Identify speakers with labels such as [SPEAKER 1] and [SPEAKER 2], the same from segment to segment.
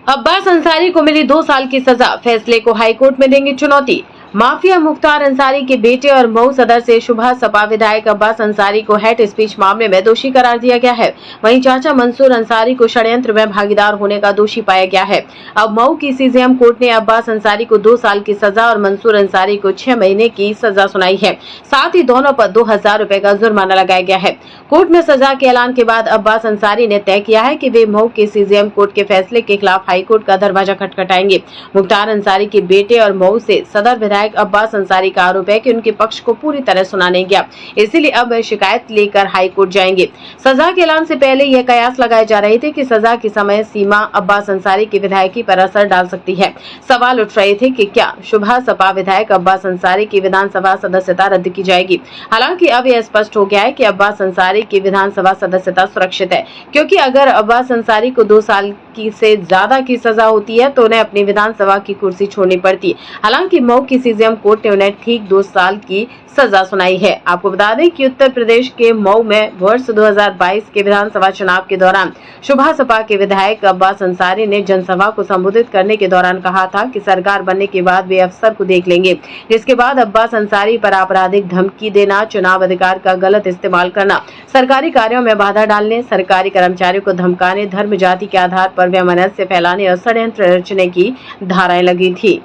[SPEAKER 1] अब्बास अंसारी को मिली 2 साल की सजा, फैसले को हाईकोर्ट में देंगे चुनौती। माफिया मुख्तार अंसारी के बेटे और मऊ सदर से शुभा सपा विधायक अब्बास अंसारी को हेट स्पीच मामले में दोषी करार दिया गया है। वहीं चाचा मंसूर अंसारी को षड्यंत्र में भागीदार होने का दोषी पाया गया है। अब मऊ की सीजेएम कोर्ट ने अब्बास अंसारी को 2 साल की सजा और मंसूर अंसारी को 6 महीने की सजा सुनाई है। साथ ही दोनों पर 2000 रुपए का जुर्माना लगाया गया है। कोर्ट में सजा के ऐलान के बाद अब्बास अंसारी ने तय किया है कि वे मऊ के सीजेएम कोर्ट के फैसले के खिलाफ हाईकोर्ट का दरवाजा खटखटाएंगे। मुख्तार अंसारी के बेटे और मऊ से सदर विधायक अब्बास अंसारी का आरोप है कि उनके पक्ष को पूरी तरह सुना नहीं गया, इसीलिए अब शिकायत लेकर हाईकोर्ट जाएंगे। सजा के ऐलान से पहले यह कयास लगाए जा रहे थे कि सजा की समय सीमा अब्बास अंसारी की विधायकी पर असर डाल सकती है। सवाल उठ रहे थे कि क्या शुभा सपा विधायक अब्बास अंसारी की विधानसभा सदस्यता रद्द की जाएगी। हालांकि अब यह स्पष्ट हो गया है कि अब्बास अंसारी की विधानसभा सदस्यता सुरक्षित है, क्योंकि अगर अब्बास अंसारी को 2 साल से ज्यादा की सजा होती है तो उन्हें अपनी विधानसभा की कुर्सी छोड़नी पड़ती। हालांकि मऊ की सीजेएम कोर्ट ने उन्हें ठीक 2 साल की सजा सुनाई है। आपको बता दें कि उत्तर प्रदेश के मऊ में वर्ष 2022 के विधानसभा चुनाव के दौरान शुभा सपा के विधायक अब्बास अंसारी ने जनसभा को संबोधित करने के दौरान कहा था कि सरकार बनने के बाद वे अफसर को देख लेंगे, जिसके बाद अब्बास अंसारी पर आपराधिक धमकी देना, चुनाव अधिकार का गलत इस्तेमाल करना, सरकारी कार्यों में बाधा डालने, सरकारी कर्मचारियों को धमकाने, धर्म जाति के आधार पर वैमनस्य फैलाने और षड्यंत्र रचने की धाराएं लगी थी।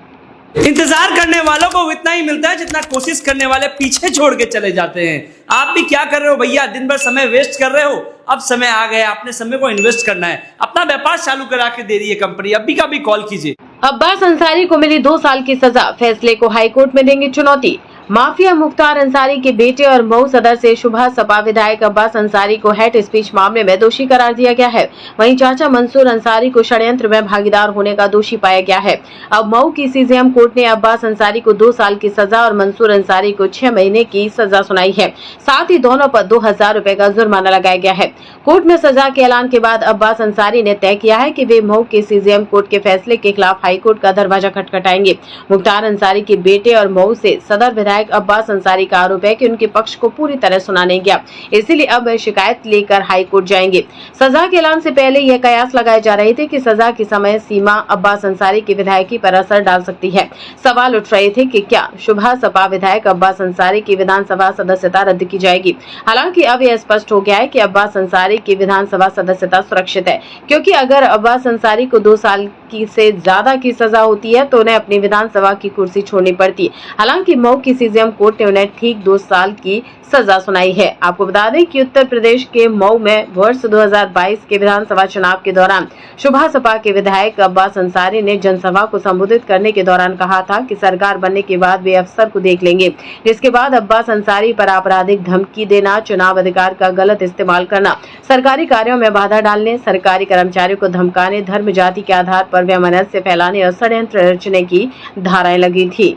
[SPEAKER 2] इंतजार करने वालों को इतना ही मिलता है जितना कोशिश करने वाले पीछे छोड़ के चले जाते हैं। आप भी क्या कर रहे हो भैया? दिन भर समय वेस्ट कर रहे हो। अब समय आ गया, अपने समय को इन्वेस्ट करना है। अपना व्यापार चालू करा के दे रही है कंपनी। अभी का भी कॉल कीजिए।
[SPEAKER 1] अब्बास अंसारी को मिली 2 साल की सजा, फैसले को हाईकोर्ट में देंगे चुनौती। माफिया मुख्तार अंसारी के बेटे और मऊ सदर से शुभा सपा विधायक अब्बास अंसारी को हेट स्पीच मामले में दोषी करार दिया गया है। वहीं चाचा मंसूर अंसारी को षड्यंत्र में भागीदार होने का दोषी पाया गया है। अब मऊ की सीजेएम कोर्ट ने अब्बास अंसारी को 2 साल की सजा और मंसूर अंसारी को 6 महीने की सजा सुनाई है। साथ ही दोनों पर 2000 रुपए का जुर्माना लगाया गया है। कोर्ट में सजा के ऐलान के बाद अब्बास अंसारी ने तय किया है कि वे मऊ के सीजेएम कोर्ट के फैसले के खिलाफ हाईकोर्ट का दरवाजा खटखटाएंगे। मुख्तार अंसारी के बेटे और मऊ से सदर विधायक अब्बास अंसारी का आरोप है कि उनके पक्ष को पूरी तरह सुना नहीं गया, इसीलिए अब शिकायत लेकर हाईकोर्ट जाएंगे। सजा के ऐलान से पहले यह कयास लगाए जा रहे थे कि सजा की समय सीमा अब्बास अंसारी की विधायकी पर असर डाल सकती है। सवाल उठ रहे थे कि क्या शुभा सपा विधायक अब्बास अंसारी की विधानसभा सदस्यता रद्द की जाएगी। हालांकि अब यह स्पष्ट हो गया है कि अब्बास अंसारी की विधानसभा सदस्यता सुरक्षित है, क्योंकि अगर अब्बास अंसारी को 2 साल से ज्यादा की सजा होती है तो उन्हें अपनी विधानसभा की कुर्सी छोड़नी पड़ती। हालांकि मऊ की सीजेएम कोर्ट ने उन्हें ठीक 2 साल की सजा सुनाई है। आपको बता दें कि उत्तर प्रदेश के मऊ में वर्ष 2022 के विधानसभा चुनाव के दौरान शुभा सपा के विधायक अब्बास अंसारी ने जनसभा को संबोधित करने के दौरान कहा था कि सरकार बनने के बाद वे अफसर को देख लेंगे, जिसके बाद अब्बास अंसारी पर आपराधिक धमकी देना, चुनाव अधिकार का गलत इस्तेमाल करना, सरकारी कार्यों में बाधा डालने, सरकारी कर्मचारियों को धमकाने, धर्म जाति के आधार पर वैमनस्य फैलाने और षड्यंत्र रचने की धाराएं लगी थी।